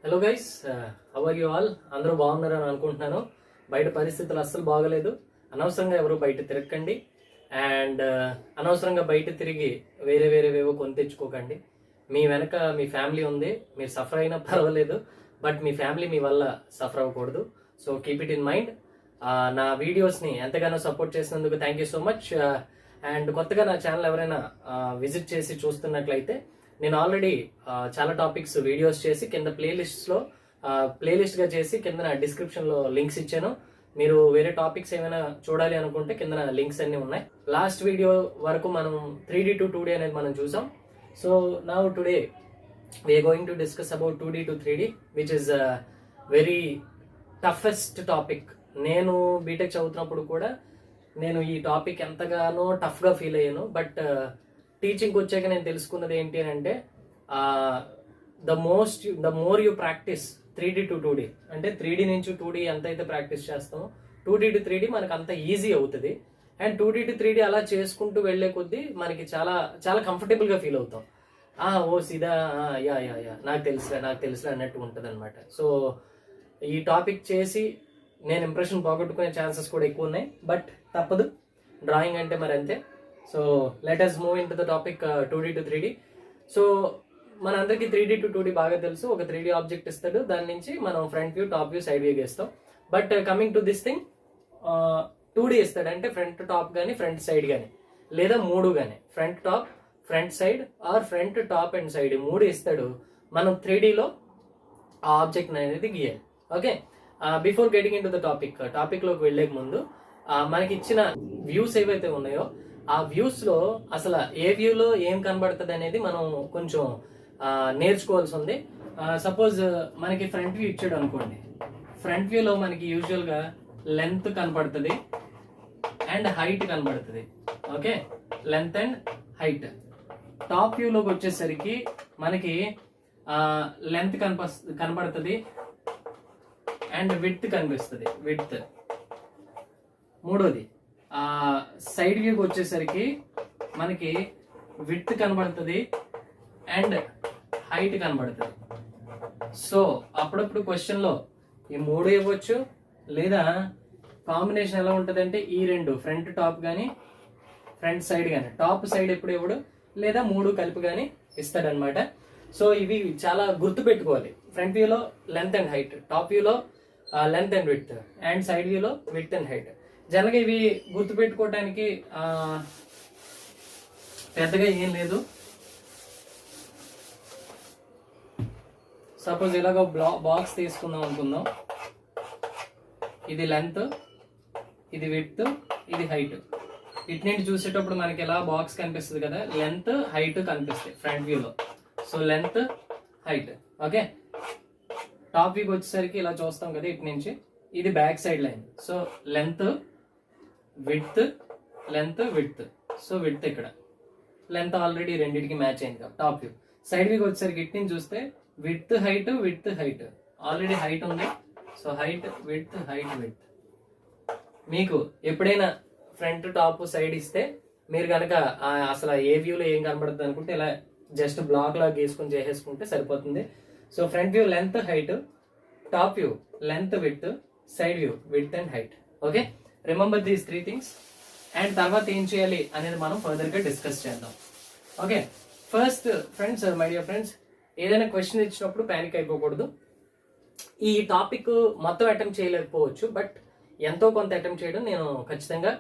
Hello guys, how are you all? అందరూ బాగున్నారని అనుకుంటున్నాను. బయట పరిస్థితులు అస్సలు బాగలేదు. అనవసరంగా ఎవరు బయట తిరగకండి అండ్ అనవసరంగా బయట తిరిగి వేరేవేవో కొని తెచ్చుకోకండి. మీ వెనక మీ ఫ్యామిలీ ఉంది, మీరు సఫర్ అయినా పర్వాలేదు, బట్ మీ ఫ్యామిలీ మీ వల్ల సఫర్ అవ్వకూడదు. So keep it in mind. నా వీడియోస్ని ఎంతగానో సపోర్ట్ చేసినందుకు thank you so much. And కొత్తగా నా ఛానల్ ఎవరైనా విజిట్ చేసి చూస్తున్నట్లయితే నేను ఆల్రెడీ చాలా టాపిక్స్ వీడియోస్ చేసి కింద ప్లేలిస్ట్గా చేసి కింద డిస్క్రిప్షన్లో లింక్స్ ఇచ్చాను. మీరు వేరే టాపిక్స్ ఏమైనా చూడాలి అనుకుంటే కింద లింక్స్ అన్నీ ఉన్నాయి. లాస్ట్ వీడియో వరకు మనం 3D to 2D అనేది మనం చూసాం. So now today we are going to discuss about 2D to 3D which is very toughest topic. నేను బీటెక్ చదువుతున్నప్పుడు కూడా నేను ఈ టాపిక్ ఎంతగానో టఫ్గా ఫీల్ అయ్యాను. బట్ టీచింగ్కి వచ్చాక నేను తెలుసుకున్నది ఏంటి అని అంటే the more you practice 3D to 2D అంటే 3D నుంచి 2D ఎంత అయితే ప్రాక్టీస్ చేస్తామో 2D to 3D మనకు అంత ఈజీ అవుతుంది. అండ్ 2D to 3D అలా చేసుకుంటూ వెళ్లే కొద్దీ మనకి చాలా చాలా కంఫర్టబుల్గా ఫీల్ అవుతాం. ఓ సీదా యా యా యా నాకు తెలుసులే అన్నట్టు ఉంటుంది అనమాట. సో ఈ టాపిక్ చేసి నేను ఇంప్రెషన్ పోగొట్టుకునే ఛాన్సెస్ కూడా ఎక్కువ ఉన్నాయి. బట్ తప్పదు, డ్రాయింగ్ అంటే మరి అంతే. So let us move in to the topic 2D to 3D. So మనందరికీ 3D to 2D బాగా తెలుసు. ఒక 3D ఆబ్జెక్ట్ ఇస్తాడు, దాని నుంచి మనం front view, top view, side view గీస్తాం. But coming to this thing 2D ఇస్తాడు అంటే ఫ్రంట్ టాప్ కానీ ఫ్రంట్ సైడ్ కానీ లేదా మూడు కానీ front top front side or front top and side మూడు ఇస్తాడు. మనం 3Dలో ఆ ఆబ్జెక్ట్ అనేది గీయాలి. Okay, before getting into the టాపిక్లోకి వెళ్లే ముందు మనకి ఇచ్చిన వ్యూస్ ఏవైతే ఉన్నాయో ఆ వ్యూస్ లో అసలు ఏ వ్యూలో ఏం కనబడుతుంది అనేది మనం కొంచెం నేర్చుకోవాల్సి ఉంది. సపోజ్ మనకి ఫ్రంట్ వ్యూ ఇచ్చాడు అనుకోండి. ఫ్రంట్ వ్యూలో మనకి యూజువల్ గా లెంత్ కనబడుతుంది అండ్ హైట్ కనబడుతుంది. Okay, length and height. Top వ్యూలోకి వచ్చేసరికి మనకి లెంత్ కనబడుతుంది అండ్ విడ్త్ కనిపిస్తుంది. విడ్త్ మూడోది. సైడ్ వ్యూకి వచ్చేసరికి మనకి విడ్త్ కనబడుతుంది అండ్ హైట్ కనబడుతుంది. సో అప్పుడప్పుడు క్వశ్చన్లో ఈ మూడు ఇవ్వచ్చు, లేదా కాంబినేషన్ ఎలా ఉంటుంది అంటే ఈ రెండు ఫ్రంట్ టాప్ కానీ ఫ్రంట్ సైడ్ కానీ, టాప్ సైడ్ ఎప్పుడు ఇవ్వడు, లేదా మూడు కలిపి కానీ ఇస్తాడనమాట. సో ఇవి చాలా గుర్తు పెట్టుకోవాలి. ఫ్రంట్ వ్యూలో లెంత్ అండ్ హైట్, టాప్ వ్యూలో length and width, and side వ్యూలో విడ్త్ అండ్ హైట్. జనరల్గా ఇవి గుర్తుపెట్టుకోవటానికి పెద్దగా ఏం లేదు. సపోజ్ ఇలాగ బాక్స్ తీసుకుందాం అనుకుందాం. ఇది లెంత్, ఇది విడ్త్, ఇది హైట్. ఇటు నుండి చూసేటప్పుడు మనకి ఎలా బాక్స్ కనిపిస్తుంది కదా, లెంత్ హైట్ కనిపిస్తాయి ఫ్రంట్ వ్యూలో. So length height. Okay, top వ్యూకి వచ్చేసరికి ఇలా చూస్తాం కదా ఇటు నుంచి. ఇది back side line. So length width, length width. So width ఇక్కడ, లెంత్ ఆల్రెడీ రెండింటికి మ్యాచ్ అయింది కదా టాప్ వ్యూ. సైడ్ వ్యూకి వచ్చేసరికి ఇటు నుంచి చూస్తే width height, width height. Already height ఉంది. So height width, height width. మీకు ఎప్పుడైనా ఫ్రంట్ టాప్ సైడ్ ఇస్తే మీరు కనుక అసలు ఏ వ్యూలో ఏం కనబడుతుంది అనుకుంటే ఇలా జస్ట్ బ్లాక్ లాగా గీసుకొని చేసేసుకుంటే సరిపోతుంది. So front view length height, top view length width, side view width and height. Okay, remember these 3 things. And తర్వాత ఏం చేయాలి అనేది మనం ఫర్దర్గా డిస్కస్ చేద్దాం. Okay, first friends, my dear friends, ఏదైనా క్వశ్చన్ ఇచ్చినప్పుడు ప్యానిక్ అయిపోకూడదు. ఈ టాపిక్ మొత్తం అటెంప్ట్ చేయలేకపోవచ్చు, బట్ ఎంతో కొంత అటెంప్ట్ చేయడం నేను ఖచ్చితంగా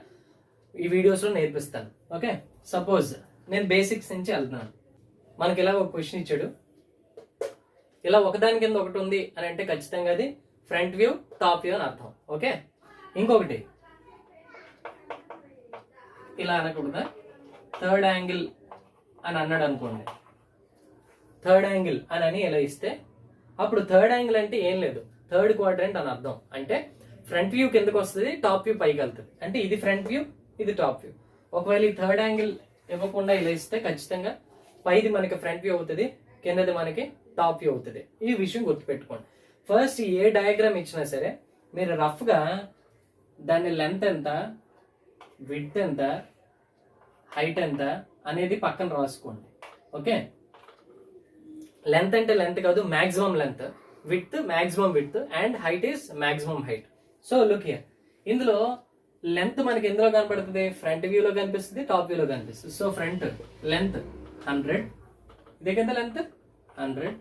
ఈ వీడియోస్లో నేర్పిస్తాను. ఓకే, సపోజ్ నేను బేసిక్స్ నుంచి వెళ్తున్నాను. మనకి ఇలా ఒక క్వశ్చన్ ఇచ్చాడు. ఇలా ఒకదాని కింద ఒకటి ఉంది అని అంటే ఖచ్చితంగా అది ఫ్రంట్ వ్యూ, టాప్ వ్యూ అని అర్థం. ఓకే, ఇంకొకటి ఇలా అనకూడదా, థర్డ్ యాంగిల్ అని అన్నాడు అనుకోండి. థర్డ్ యాంగిల్ అని ఇలా ఇస్తే అప్పుడు థర్డ్ యాంగిల్ అంటే ఏం లేదు, థర్డ్ క్వాడ్రంట్ అని అర్థం. అంటే ఫ్రంట్ వ్యూ కిందకు వస్తుంది, టాప్ వ్యూ పైకి వెళ్తుంది. అంటే ఇది ఫ్రంట్ వ్యూ, ఇది టాప్ వ్యూ. ఒకవేళ ఈ థర్డ్ యాంగిల్ ఇవ్వకుండా ఇలా ఇస్తే ఖచ్చితంగా పైది మనకి ఫ్రంట్ వ్యూ అవుతుంది, కిందది మనకి టాప్ వ్యూ అవుతుంది. ఈ విషయం గుర్తుపెట్టుకోండి. ఫస్ట్ ఏ డయాగ్రామ్ ఇచ్చినా సరే మీరు రఫ్గా దాని లెంత్ ఎంత, విడ్త్ ఎంత, హైట్ ఎంత అనేది పక్కన రాసుకోండి. ఓకే, లెంత్ అంటే లెంత్ కాదు, maximum length. Width maximum width and height is maximum height. So look here, ఇందులో లెంత్ మనకి ఎందులో కనపడుతుంది, ఫ్రంట్ వ్యూలో కనిపిస్తుంది, టాప్ వ్యూలో కనిపిస్తుంది. సో ఫ్రంట్ లెంత్ 100, ఇదే కదా లెంత్ 100.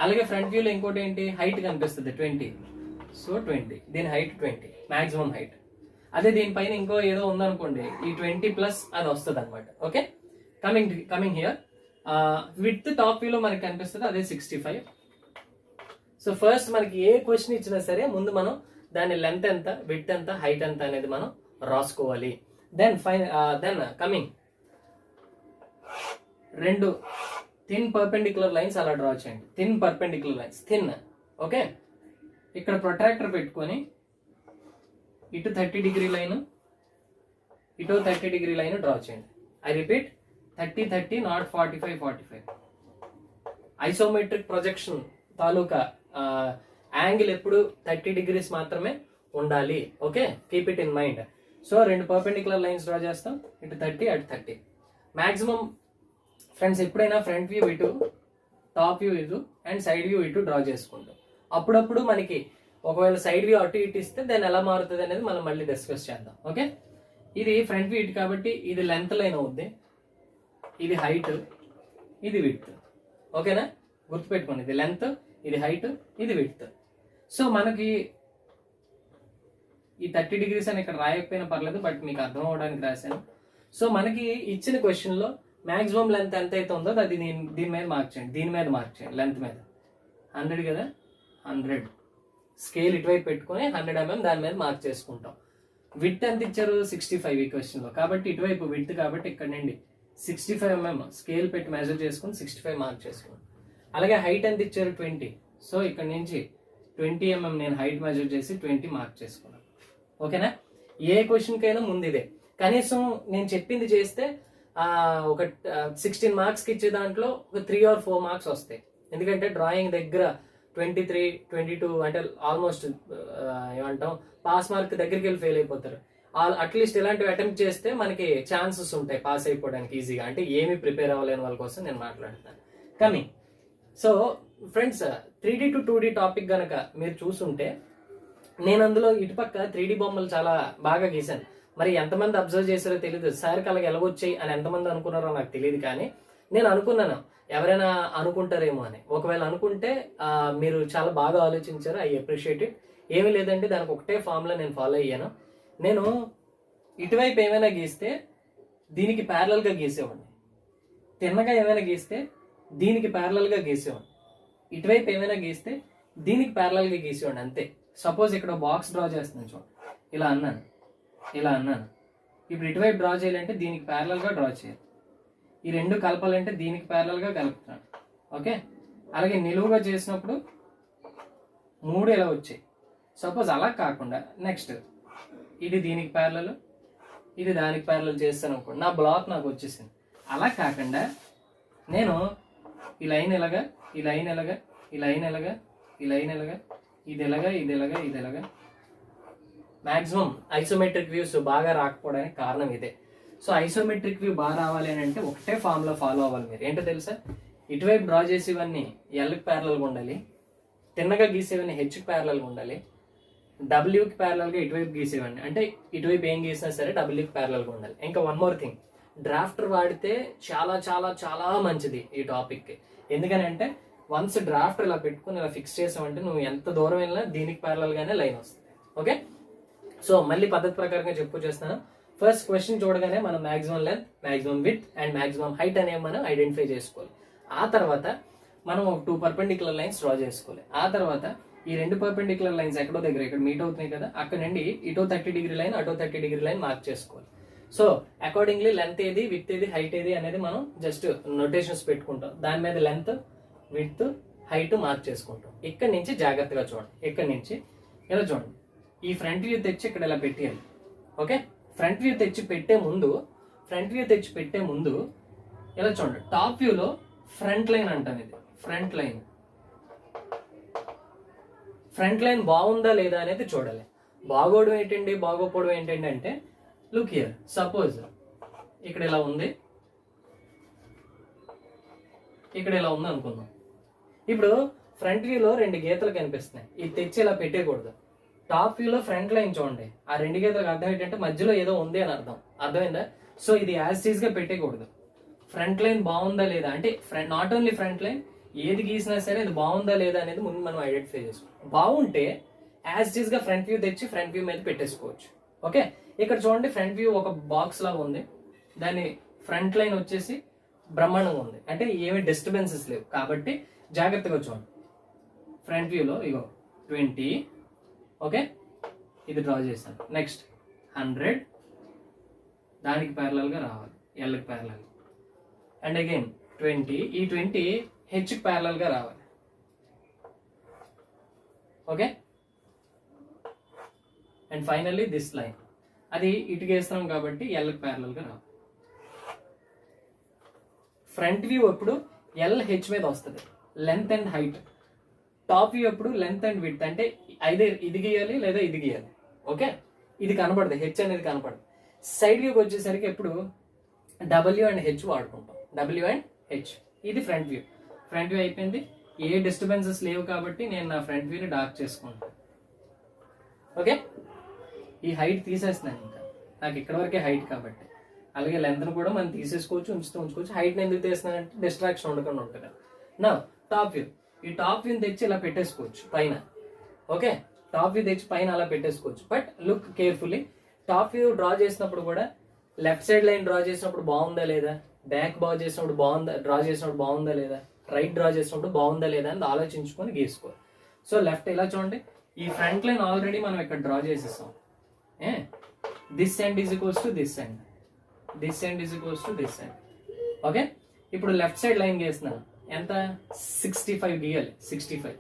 అలాగే ఫ్రంట్ వ్యూలో ఇంకోటి ఏంటి, హైట్ కనిపిస్తుంది 20. సో 20, దీని హైట్ 20 మ్యాక్సిమం హైట్. అదే దీనిపైన ఇంకో ఏదో ఉందనుకోండి, ఈ 20 ప్లస్ అది వస్తుంది అనమాట. Okay, coming here, with top వ్యూలో మనకి కనిపిస్తుంది అదే 65. సో ఫస్ట్ మనకి ఏ క్వశ్చన్ ఇచ్చినా సరే ముందు మనం దాని లెంత్ ఎంత, విడ్త్ ఎంత, హైట్ ఎంత అనేది మనం రాసుకోవాలి. దెన్ కమింగ్, రెండు థిన్ పర్పెండిక్యులర్ లైన్స్ అలా డ్రా చేయండి. Thin perpendicular lines, thin. Okay, ఇక్కడ ప్రొట్రాక్టర్ పెట్టుకొని ఇటు 30 డిగ్రీ లైన్, ఇటు 30 డిగ్రీ లైన్ డ్రా చేయండి. I repeat, 30 30 not 45 45. Isometric projection taluka angle ఎప్పుడు 30 డిగ్రీస్ మాత్రమే ఉండాలి. Okay, keep it in mind. So రెండు పర్పెండిక్యులర్ లైన్స్ డ్రా చేస్తాం, ఇటు 30 అటు 30. మాక్సిమం ఫ్రెండ్స్ ఎప్పుడైనా ఫ్రంట్ వ్యూ ఇటు, టాప్ వ్యూ ఇటు అండ్ సైడ్ వ్యూ ఇటు డ్రా చేసుకుంటాం. అప్పుడప్పుడు మనకి ఒకవేళ సైడ్ వ్యూ అటు ఇటు ఇస్తే దాన్ని ఎలా మారుతుంది అనేది మనం మళ్ళీ డిస్కస్ చేద్దాం. ఓకే, ఇది ఫ్రంట్ వ్యూ ఇటు కాబట్టి ఇది లెంత్ లైన్ అవుద్ది, ఇది హైట్, ఇది విడ్త్. ఓకేనా, గుర్తుపెట్టుకోండి, ఇది లెంత్, ఇది హైట్, ఇది విడ్త్. సో మనకి ఈ 30 డిగ్రీస్ అని ఇక్కడ రాయకపోయినా పర్లేదు, బట్ మీకు అర్థం అవడానికి రాశాను. సో మనకి ఇచ్చిన క్వశ్చన్ లో మాక్సిమం లెంత్ ఎంత అయితే ఉందో అది దీని మీద మార్క్ చేయండి, దీని మీద మార్క్ చేయండి. లెంత్ మీద 100 కదా, 100 స్కేల్ ఇటువైపు పెట్టుకొని 100 mm దాని మీద మార్క్ చేసుకుంటాం. విడ్త్ ఎంత ఇచ్చారు, 65 ఈ క్వశ్చన్ లో, కాబట్టి ఇటువైపు విడ్త్ కాబట్టి ఇక్కడ నుండి 65 mm స్కేల్ పెట్టి మెజర్ చేసుకుని 65 మార్క్ చేసుకోండి. అలాగే హైట్ ఎంత ఇచ్చారు, 20. సో ఇక్కడ నుంచి 20 mm నేను హైట్ మెజర్ చేసి 20 మార్క్ చేసుకున్నాను. ఓకేనా, ఏ క్వశ్చన్ కైనా ముందు ఇదే. కనీసం నేను చెప్పింది చేస్తే ఒక 16 మార్క్స్ కి ఇచ్చే దాంట్లో ఒక 3 or 4 మార్క్స్ వస్తాయి. ఎందుకంటే డ్రాయింగ్ దగ్గర 23 22 అంటే ఆల్మోస్ట్ ఏమంటాం పాస్ మార్క్ దగ్గరికి వెళ్ళి ఫెయిల్ అయిపోతారు. అట్లీస్ట్ ఇలాంటివి అటెంప్ట్ చేస్తే మనకి ఛాన్సెస్ ఉంటాయి పాస్ అయిపోవడానికి ఈజీగా. అంటే ఏమి ప్రిపేర్ అవ్వలేని వాళ్ళ కోసం నేను మాట్లాడతాను. Coming, so friends 3D to 2D topic గనక మీరు చూసుంటే నేను అందులో ఇటుపక్క 3D బొమ్మలు చాలా బాగా గీశాను. మరి ఎంతమంది అబ్జర్వ్ చేశారో తెలియదు, సార్కి అలాగే ఎలాగొచ్చాయి అని ఎంతమంది అనుకున్నారో నాకు తెలియదు, కానీ నేను అనుకున్నాను ఎవరైనా అనుకుంటారేమో అని. ఒకవేళ అనుకుంటే మీరు చాలా బాగా ఆలోచించారు, ఐ అప్రిషియేట్ ఇట్. ఏమీ లేదంటే దానికి ఒకటే ఫార్ములా నేను ఫాలో అయ్యాను. నేను ఇటువైపు ఏమైనా గీస్తే దీనికి ప్యారలల్ గా గీసేవాడిని, తిన్నగా ఏమైనా గీస్తే దీనికి ప్యారలల్ గా గీసేవాడిని, ఇటువైపు ఏమైనా గీస్తే దీనికి ప్యారలల్ గా గీసేవాడిని, అంతే. సపోజ్ ఇక్కడ బాక్స్ డ్రా చేస్తున్నాను చూడండి, ఇలా అన్నాను, ఇలా అన్నాను. ఇప్పుడు ఇటువైపు డ్రా చేయాలంటే దీనికి ప్యారలల్ గా డ్రా చేయాలి, ఈ రెండు కలపాలంటే దీనికి ప్యారలల్ గా కలుపుతున్నాను. ఓకే, అలాగే నిలువుగా చేసినప్పుడు 3 ఇలా వచ్చాయి. సపోజ్ అలా కాకుండా నెక్స్ట్ ఇది దీనికి ప్యారలల్, ఇది దానికి ప్యారలల్ చేస్తాను అనుకోండి, నా బ్లాక్ నాకు వచ్చేసింది. అలా కాకుండా నేను ఈ లైన్ ఎలాగా, ఈ లైన్ ఎలాగా, ఈ లైన్ ఎలాగా, ఈ లైన్ ఎలాగా, ఇది ఎలాగా, ఇది ఎలాగా, ఇది ఎలాగా. మాక్సిమం ఐసోమెట్రిక్ వ్యూస్ బాగా రాకపోవడానికి కారణం ఇదే. సో ఐసోమెట్రిక్ వ్యూ బాగా రావాలి అని అంటే ఒకటే ఫార్ములా ఫాలో అవ్వాలి మీరు. ఏంటో తెలుసా, ఇటువైపు డ్రా చేసేవన్నీ ఎల్కి ప్యారలల్గా ఉండాలి, తిన్నగా గీసేవన్నీ హెచ్కి ప్యారలల్గా ఉండాలి, డబ్ల్యూకి ప్యారలల్గా ఇటువైపు గీసేవన్నీ, అంటే ఇటువైపు ఏం గీసినా సరే డబ్ల్యూకి ప్యారలల్గా ఉండాలి. ఇంకా వన్ మోర్ థింగ్, డ్రాఫ్టర్ వాడితే చాలా చాలా చాలా మంచిది ఈ టాపిక్కి. ఎందుకని అంటే వన్స్ డ్రాఫ్టర్ ఇలా పెట్టుకుని ఇలా ఫిక్స్ చేసామంటే నువ్వు ఎంత దూరం వెళ్ళినా దీనికి ప్యారలల్గానే లైన్ వస్తుంది. ఓకే, సో మళ్ళీ పద్ధతి ప్రకారంగా చేస్తాను. ఫస్ట్ క్వశ్చన్ చూడగానే మనం maximum length, maximum width and maximum height అనేవి మనం ఐడెంటిఫై చేసుకోవాలి. ఆ తర్వాత మనం 2 పర్పెండిక్యులర్ లైన్స్ డ్రా చేసుకోవాలి. ఆ తర్వాత ఈ 2 పర్పెండిక్యులర్ లైన్స్ ఎక్కడో దగ్గర ఇక్కడ మీట్ అవుతున్నాయి కదా, అక్కడ నుండి ఇటో 30 డిగ్రీ లైన్, అటో 30 డిగ్రీ లైన్ మార్క్ చేసుకోవాలి. సో అకార్డింగ్లీ లెంత్ ఏది, విడ్త్ ఏది, హైట్ ఏది అనేది మనం జస్ట్ నోటేషన్స్ పెట్టుకుంటాం. దాని మీద లెంత్, విడ్త్, హైట్ మార్క్ చేసుకుంటాం. ఇక్కడ నుంచి జాగ్రత్తగా చూడండి, ఇక్కడ నుంచి ఇలా చూడండి, ఈ ఫ్రంట్ వ్యూ తెచ్చి ఇక్కడ ఇలా పెట్టేయాలి. ఓకే, ఫ్రంట్ వ్యూ తెచ్చి పెట్టే ముందు ఇలా చూడండి, టాప్ వ్యూలో ఫ్రంట్ లైన్ అంటాం, ఇది ఫ్రంట్ లైన్ బాగుందా లేదా అనేది చూడాలి. బాగోవడం ఏంటండి, బాగోపోవడం ఏంటండి అంటే లుక్ హియర్, సపోజ్ ఇక్కడ ఇలా ఉంది, ఇక్కడ ఇలా ఉంది అనుకుందాం. ఇప్పుడు ఫ్రంట్ వ్యూలో 2 గీతలు కనిపిస్తున్నాయి, ఇది తెచ్చి ఇలా పెట్టేయకూడదు. టాప్ వ్యూలో ఫ్రంట్ లైన్ చూడండి, ఆ 2 గీతలకు అర్థం ఏంటంటే మధ్యలో ఏదో ఉంది అని అర్థం, అర్థమైందా? సో ఇది యాజ్ ఈజ్ గా పెట్టేయకూడదు. ఫ్రంట్ లైన్ బాగుందా లేదా అంటే నాట్ ఓన్లీ ఫ్రంట్ లైన్, ఏది గీసినా సరే అది బాగుందా లేదా అనేది ముందు మనం ఐడెంటిఫై చేసుకోవాలి. బాగుంటే యాజ్ ఈజ్ గా ఫ్రంట్ వ్యూ తెచ్చి ఫ్రంట్ వ్యూ మీద పెట్టేసుకోవచ్చు. ఓకే, ఇక్కడ చూడండి ఫ్రంట్ వ్యూ ఒక బాక్స్ లాగా ఉంది, దాని ఫ్రంట్ లైన్ వచ్చేసి బ్రహ్మాండంగా ఉంది, అంటే ఏమి డిస్టర్బెన్సెస్ లేవు కాబట్టి జాగ్రత్తగా చూడండి. ఫ్రంట్ వ్యూలో ఇగో 20, ఓకే, ఇది డ్రా చేశాను. నెక్స్ట్ 100 దానికి ప్యారలల్ గా రావాలి, ఎల్కి ప్యారలల్. అండ్ అగైన్ 20, ఈ 20 హెచ్కి ప్యారలల్ గా రావాలి. Okay, and finally this line, అది ఇటుకి వేస్తున్నాం కాబట్టి ఎల్కి ప్యారలల్ గా రావాలి. ఫ్రంట్ వ్యూ ఎప్పుడు LH మీద వస్తుంది, length and height. Top view ఎప్పుడు లెంత్ అండ్ విడ్త్, అంటే ఐదర్ ఇది గీయాలి లేదా ఇది గీయాలి. ఓకే, ఇది కనపడదు, హెచ్ అనేది కనపడదు. సైడ్ వ్యూకి వచ్చేసరికి ఎప్పుడు W అండ్ హెచ్ వాడుకుంటాం, W అండ్ హెచ్. ఇది ఫ్రంట్ వ్యూ. ఫ్రంట్ వ్యూ అయిపోయింది, ఏ డిస్టర్బెన్సెస్ లేవు కాబట్టి నేను నా ఫ్రంట్ వ్యూని డార్క్ చేసుకుంటాను. ఓకే, ఈ హైట్ తీసేస్తున్నాను, ఇంకా నాకు ఇక్కడ వరకే హైట్ కాబట్టి. అలాగే లెంత్ను కూడా మనం తీసేసుకోవచ్చు, ఉంచుకోవచ్చు. హైట్ని ఎందుకు తీస్తున్నానంటే డిస్ట్రాక్షన్ ఉండకుండా ఉంటుంది. నా టాప్ వ్యూ, ఈ టాప్ వ్యూని తెచ్చి ఇలా పెట్టేసుకోవచ్చు పైన. ఓకే, టాప్ వ్యూ తెచ్చి పైన అలా పెట్టేసుకోవచ్చు. But look carefully, top view draw చేసినప్పుడు కూడా లెఫ్ట్ సైడ్ లైన్ డ్రా చేసినప్పుడు బాగుందా లేదా, బ్యాక్ డ్రా చేసినప్పుడు బాగుందా లేదా, రైట్ డ్రా చేసినప్పుడు బాగుందా లేదా అని ఆలోచించుకొని గీసుకోవాలి. సో లెఫ్ట్ ఇలా చూడండి, ఈ ఫ్రంట్ లైన్ ఆల్రెడీ మనం ఇక్కడ డ్రా చేసేసాం. This end is equals to this end, this end is equals to this end. Okay, ఇప్పుడు లెఫ్ట్ సైడ్ లైన్ గీస్తున్నాను, ఎంత 65 గీయాలి. 65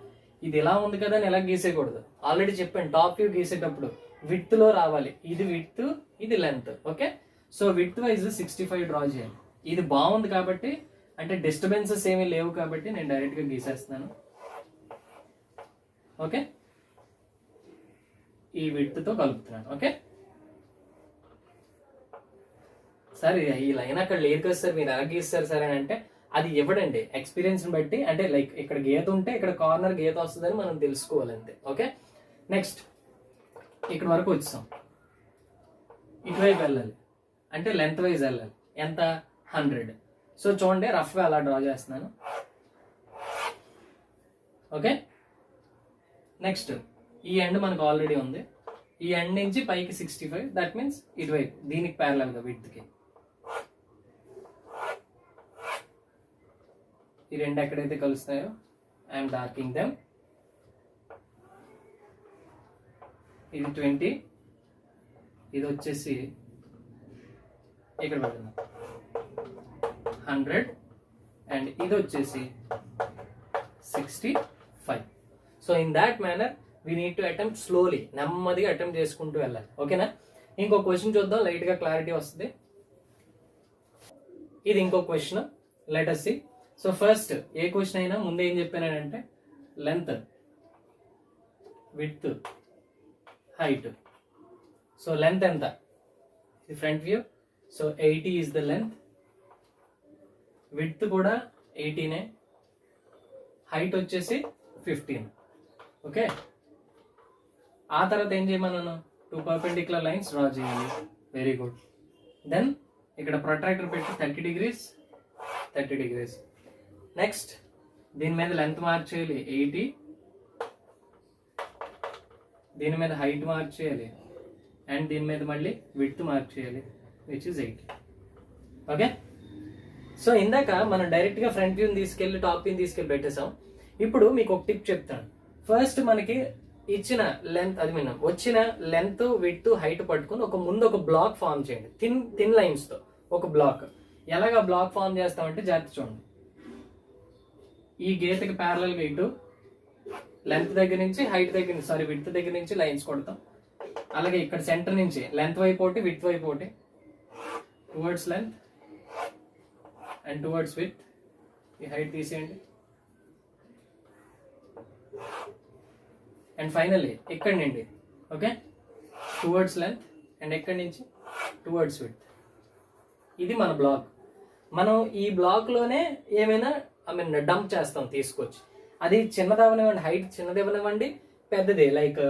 ఇది ఎలా ఉంది కదా అని ఎలా గీసేయకూడదు, ఆల్రెడీ చెప్పాను. టాప్ వ్యూ గీసేటప్పుడు విడ్త్ లో రావాలి, ఇది విడ్త్ ఇది length. Okay, so width wise 65 draw చేయాలి. ఇది బాగుంది కాబట్టి, అంటే డిస్టర్బెన్సెస్ ఏమీ లేవు కాబట్టి నేను డైరెక్ట్ గా గీసేస్తున్నాను. ఓకే, ఈ విడ్త్ తో కలుపుతున్నాను. ఓకే సార్, ఈ లైన్ అక్కడ లేదు కదా సార్, మీరు ఎలా గీస్తారు సార్ అని అంటే అది ఇవ్వడండి, ఎక్స్పీరియన్స్ బట్టి. అంటే లైక్ ఇక్కడ గీత ఉంటే ఇక్కడ కార్నర్ గీత వస్తుందని మనం తెలుసుకోవాలి అంతే. ఓకే, నెక్స్ట్ ఇక్కడ వరకు వచ్చాం, ఇటువైపు వెళ్ళాలి అంటే లెంత్ వైజ్ వెళ్ళాలి. ఎంత 100. సో చూడండి రఫ్ గా అలా డ్రా చేస్తున్నాను. ఓకే, నెక్స్ట్ ఈ ఎండ్ మనకు ఆల్రెడీ ఉంది, ఈ ఎండ్ నుంచి పైకి 65, దట్ మీన్స్ ఇటువైపు దీనికి ప్యారలల్ గా విడ్త్ కి. ఈ రెండు ఎక్కడైతే కలుస్తాయో ఐఎమ్ డార్కింగ్ దెమ్. ఇది 20, ఇది వచ్చేసి ఇక్కడ పెడుతున్నాం 100, అండ్ ఇది వచ్చేసి 65. So in that manner we need to attempt slowly, నెమ్మదిగా అటెంప్ట్ చేసుకుంటూ వెళ్ళాలి. ఓకేనా, ఇంకో క్వశ్చన్ చూద్దాం, లైట్ గా క్లారిటీ వస్తుంది. ఇది ఇంకో question, let us see. So first ఏ క్వశ్చన్ అయినా ముందు ఏం చెప్పానంటే length, width, height. So length ఎంత, ఇది front view, so 80 is the length. Width కూడా 80నే, హైట్ వచ్చేసి 15. ఓకే, ఆ తర్వాత ఏం చేయమన్నాను, 2 పర్పెండిక్యులర్ లైన్స్ డ్రా చేయాలి. Very good. దెన్ ఇక్కడ ప్రొట్రాక్టర్ పెట్టి 30 degrees, 30 degrees. నెక్స్ట్ దీని మీద లెంత్ మార్క్ చేయాలి 80, దీని మీద హైట్ మార్క్ చేయాలి, అండ్ దీని మీద మళ్ళీ విడ్త్ మార్క్ చేయాలి, విచ్ ఇస్ 80. ఓకే, సో ఇందాక మనం డైరెక్ట్ గా ఫ్రంట్ వ్యూని తీసుకెళ్లి టాప్ వ్యూని తీసుకెళ్లి పెట్టేసాం. ఇప్పుడు మీకు ఒక టిప్ చెప్తాను. ఫస్ట్ మనకి ఇచ్చిన లెంత్, అది మనం వచ్చిన లెంత్, విడ్త్, హైట్ పట్టుకుని ముందు ఒక బ్లాక్ ఫామ్ చేయండి, థిన్ లైన్స్ తో ఒక బ్లాక్. ఎలాగా బ్లాక్ ఫామ్ చేస్తామంటే జాగ్రత్త చూడండి. ఈ గీతకి ప్యారలల్ గా ఇటు లెంత్ దగ్గర నుంచి హైట్ దగ్గర నుంచి, సారీ విడ్త్ దగ్గర నుంచి లైన్స్ కొడతాం. అలాగే ఇక్కడ సెంటర్ నుంచి లెంత్ వైపు ఒకటి, విడ్త్ వైపు ఒకటి, towards length and towards width. ఈ హైట్ తీసేయండి. అండ్ ఫైనల్లీ ఇక్కడ నుండి ఓకే టువర్డ్స్ లెంత్ అండ్ ఎక్కడి నుంచి టువర్డ్స్ విడ్త్. ఇది మన బ్లాక్. మనం ఈ బ్లాక్ లోనే ఏమైనా డంప్ చేస్తాం తీసుకొచ్చి. అది చిన్నదవనివ్వండి, హైట్ చిన్నది ఇవ్వనివ్వండి, పెద్దది లైక్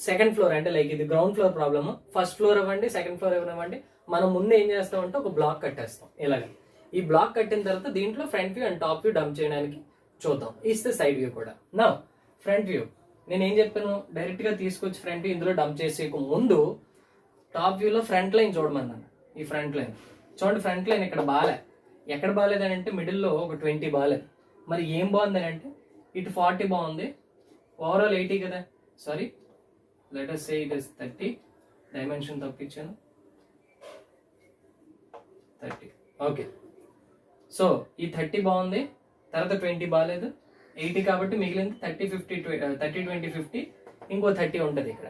సెకండ్ ఫ్లోర్ అంటే లైక్ ఇది ground floor problem, first floor ఇవ్వండి, సెకండ్ ఫ్లోర్ ఇవ్వనివ్వండి, మనం ముందు ఏం చేస్తామంటే ఒక బ్లాక్ కట్టేస్తాం ఇలాగ. ఈ బ్లాక్ కట్టిన తర్వాత దీంట్లో front view and top view dump చేయడానికి చూద్దాం. ఇస్తే సైడ్ వ్యూ కూడా. నా ఫ్రంట్ వ్యూ నేను ఏం చెప్పాను, డైరెక్ట్ గా తీసుకొచ్చి ఫ్రంట్ వ్యూ ఇందులో డంప్ చేసేకు ముందు టాప్ వ్యూలో ఫ్రంట్ లైన్ చూడమన్నాను. ఈ ఫ్రంట్ లైన్ చూడండి, ఫ్రంట్ లైన్ ఇక్కడ బాలే. ఎక్కడ బాగాలేదని అంటే మిడిల్లో ఒక 20 బాగాలేదు. మరి ఏం బాగుందని అంటే ఇటు 40 బాగుంది, ఓవరాల్ 80 కదా. Sorry, let us say it is 30, dimension తప్పించాను, 30. ఓకే, సో ఈ 30 బాగుంది, తర్వాత 20 బాగాలేదు, 80 కాబట్టి మిగిలింది 30, 50, 30, 20, 50, ఇంకో 30 ఉంటుంది ఇక్కడ.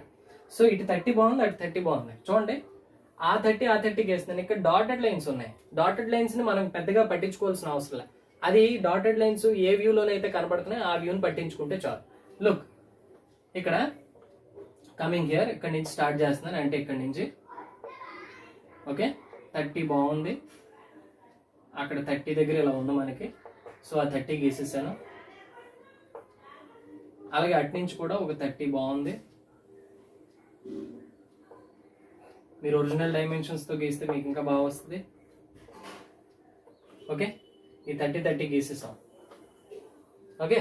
సో ఇటు 30 బాగుంది, అటు 30 బాగుంది. చూడండి, ఆ 30కి వేస్తున్నాను. ఇక్కడ డాటెడ్ లైన్స్ ఉన్నాయి. డాటెడ్ లైన్స్ ని మనం పెద్దగా పట్టించుకోవాల్సిన అవసరం లేదు. అది డాటెడ్ లైన్స్ ఏ వ్యూలోనైతే కనబడుతున్నాయో ఆ వ్యూని పట్టించుకుంటే చాలు. లుక్, ఇక్కడ కమింగ్ హియర్, ఇక్కడ నుంచి స్టార్ట్ చేస్తున్నాను, అంటే ఇక్కడ నుంచి ఓకే 30 బాగుంది, అక్కడ 30 దగ్గర ఇలా ఉంది మనకి. సో ఆ 30 గీసేసాను. అలాగే అటు నుంచి కూడా ఒక 30 బాగుంది. మీరు ఒరిజినల్ డైమెన్షన్స్తో గీస్తే మీకు ఇంకా బాగా వస్తుంది. ఓకే, ఈ 30 గీసేసాం. ఓకే,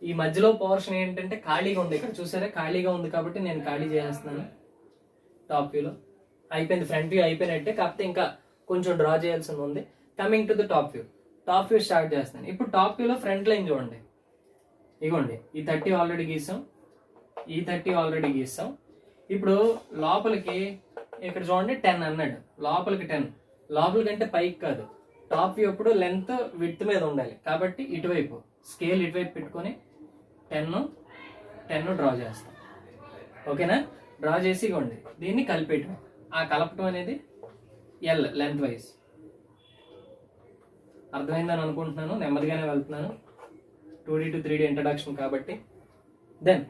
ఈ మధ్యలో పోర్షన్ ఏంటంటే ఖాళీగా ఉంది. ఇక్కడ చూసారా, ఖాళీగా ఉంది కాబట్టి నేను ఖాళీ చేసేస్తున్నాను. టాప్ వ్యూలో అయిపోయింది, ఫ్రంట్ వ్యూ అయిపోయినట్టే, కాకపోతే ఇంకా కొంచెం డ్రా చేయాల్సి ఉంది. Coming to the top view, top view start చేస్తున్నాను. ఇప్పుడు టాప్ వ్యూలో ఫ్రంట్ లైన్ చూడండి, ఇగోండి ఈ 30 ఆల్రెడీ గీసాం, ఈ 30 ఆల్రెడీ గీసాం. ఇప్పుడు లోపలికి ఇక్కడ చూడండి 10 అన్నాడు, లోపలికి 10, లోపలికి అంటే పైకి కాదు. టాప్ వ్యూ ఎప్పుడు లెంత్ విడ్త్ మీద ఉండాలి కాబట్టి ఇటువైపు స్కేల్ ఇటువైపు పెట్టుకొని 10 డ్రా చేస్తాం. ఓకేనా, డ్రా చేసి ఇవ్వండి, దీన్ని కలిపేయటం. ఆ కలపటం అనేది ఎల్ లెంత్ వైజ్. అర్థమైందని అనుకుంటున్నాను, నెమ్మదిగానే వెళ్తున్నాను. 2D to 3D ఇంట్రడక్షన్ కాబట్టి. దెన్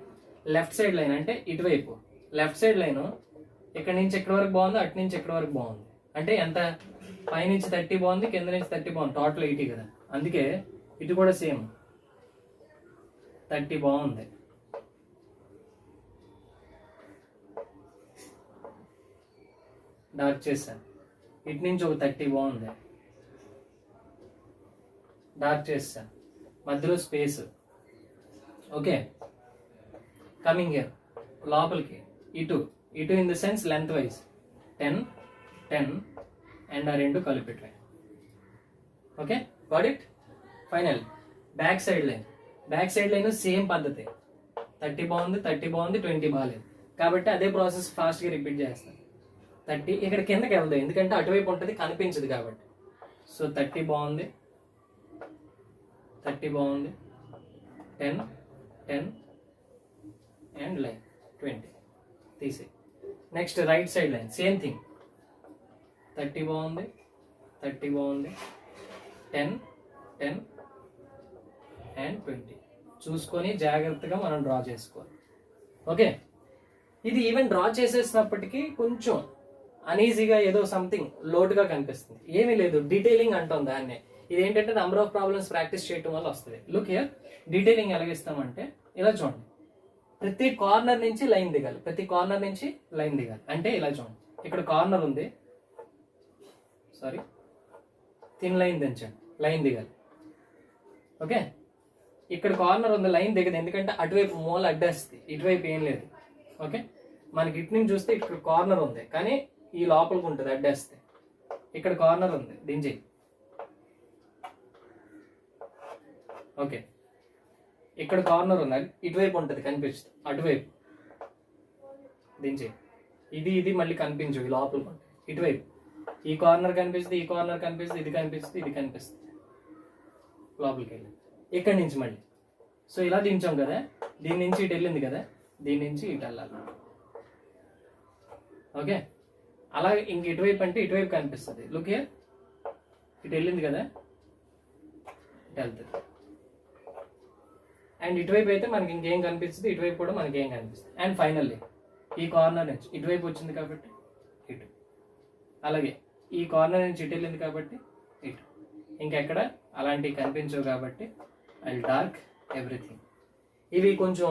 లెఫ్ట్ సైడ్ లైన్ అంటే ఇటువైపు లెఫ్ట్ సైడ్ లైన్ ఇక్కడ నుంచి ఎక్కడి వరకు బాగుంది, అటు నుంచి ఎక్కడి వరకు బాగుంది. అంటే ఎంత, పైనుంచి 30 బాగుంది, కింద నుంచి 30 బాగుంది, టోటల్ 80 కదా. అందుకే ఇటు కూడా సేమ్ 30 బాగుంది. డార్క్ చేశాను. ఇటు నుంచి ఒక 30 బాగుంది, డార్క్ చేస్తాను. మధ్యలో స్పేస్. ఓకే, కమింగ్ హియర్ లోపలికి ఇటు in the sense length wise 10 and ఆ రెండు కలిపెట్టాయి. Okay, got it. Final back side line same పద్ధతి. 30 బాగుంది, 20 బాగాలేదు కాబట్టి అదే ప్రాసెస్ ఫాస్ట్గా రిపీట్ చేస్తాను. 30 ఇక్కడ కిందకి వెళ్దాం, ఎందుకంటే అటువైపు ఉంటుంది, కనిపించదు కాబట్టి. సో 30 బాగుంది, 10 అండ్ లైన్ 20 తీసే. Next right side line same thing. 30 బాగుంది, 10 అండ్ 20 చూసుకొని జాగ్రత్తగా మనం డ్రా చేసుకోవాలి. ఓకే, ఇది ఈవెన్ డ్రా చేసేసినప్పటికీ కొంచెం అనీజీగా ఏదో సంథింగ్ లోటుగా కనిపిస్తుంది. ఏమీ లేదు, డీటెయిలింగ్ అంటాం దాన్నే. ఇదేంటంటే నెంబర్ ఆఫ్ ప్రాబ్లమ్స్ ప్రాక్టీస్ చేయడం వల్ల వస్తుంది. లుక్ హియర్, డీటెయిలింగ్ ఎలాగిస్తామంటే ఇలా చూడండి, ప్రతి కార్నర్ నుంచి లైన్ దిగాలి, అంటే ఇలా చూడండి, ఇక్కడ కార్నర్ ఉంది, సారీ థిన్ లైన్ దించండి, లైన్ దిగాలి. ఓకే, ఇక్కడ కార్నర్ ఉంది, లైన్ దిగదు, ఎందుకంటే అటువైపు మూల అడ్డేస్తుంది, ఇటువైపు ఏం లేదు. ఓకే, మనకి ఇటు నుంచి చూస్తే ఇక్కడ కార్నర్ ఉంది, కానీ ఈ లోపలికి ఉంటుంది అడ్డేస్తే. ఇక్కడ కార్నర్ ఉంది, దించి. ఓకే, ఇక్కడ కార్నర్ ఉంది, ఇటువైపు ఉంటుంది, కనిపిస్తుంది, అటువైపు దించి. ఇది మళ్ళీ కనిపించు, ఈ లోపలికి ఉంటుంది, ఇటువైపు ఈ కార్నర్ కనిపిస్తుంది, ఈ కార్నర్ కనిపిస్తుంది, ఇది కనిపిస్తుంది, లోపలికి వెళ్ళి ఇక్కడి నుంచి మళ్ళీ. సో ఇలా దించాం కదా, దీని నుంచి ఇటు వెళ్ళింది కదా, దీని నుంచి ఇటు వెళ్ళాలి. ఓకే, అలా ఇంక ఇటువైపు అంటే ఇటువైపు కనిపిస్తుంది. లుక్ హియర్, ఇటు వెళ్ళింది కదా, ఇటు వెళ్తుంది. అండ్ ఇటువైపు అయితే మనకి ఇంకేం కనిపిస్తుంది, ఇటువైపు కూడా మనకి ఏం కనిపిస్తుంది. అండ్ ఫైనల్లీ ఈ కార్నర్ నుంచి ఇటువైపు వచ్చింది కాబట్టి ఇటు, అలాగే ఈ కార్నర్ నుంచి ఇటు వెళ్ళింది కాబట్టి ఇటు. ఇంకెక్కడ అలాంటివి కనిపించవు కాబట్టి ఐ డార్క్ everything. ఇవి కొంచెం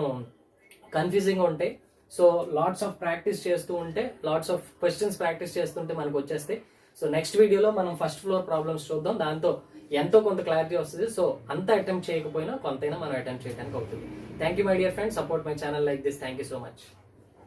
కన్ఫ్యూజింగ్ ఉంటాయి. సో లాట్స్ ఆఫ్ ప్రాక్టీస్ చేస్తూ ఉంటే, లాట్స్ ఆఫ్ క్వశ్చన్స్ ప్రాక్టీస్ చేస్తుంటే మనకు వచ్చేస్తాయి. సో నెక్స్ట్ వీడియోలో మనం ఫస్ట్ ఫ్లోర్ ప్రాబ్లమ్స్ చూద్దాం. దాంతో ఎంతో కొంత క్లారిటీ వస్తుంది. సో అంత అటెంప్ట్ చేయకపోయినా కొంతైనా మనం అటెంప్ట్ చేయడానికి అవుతుంది. Thank you my dear friends, support my channel like this. Thank you so much.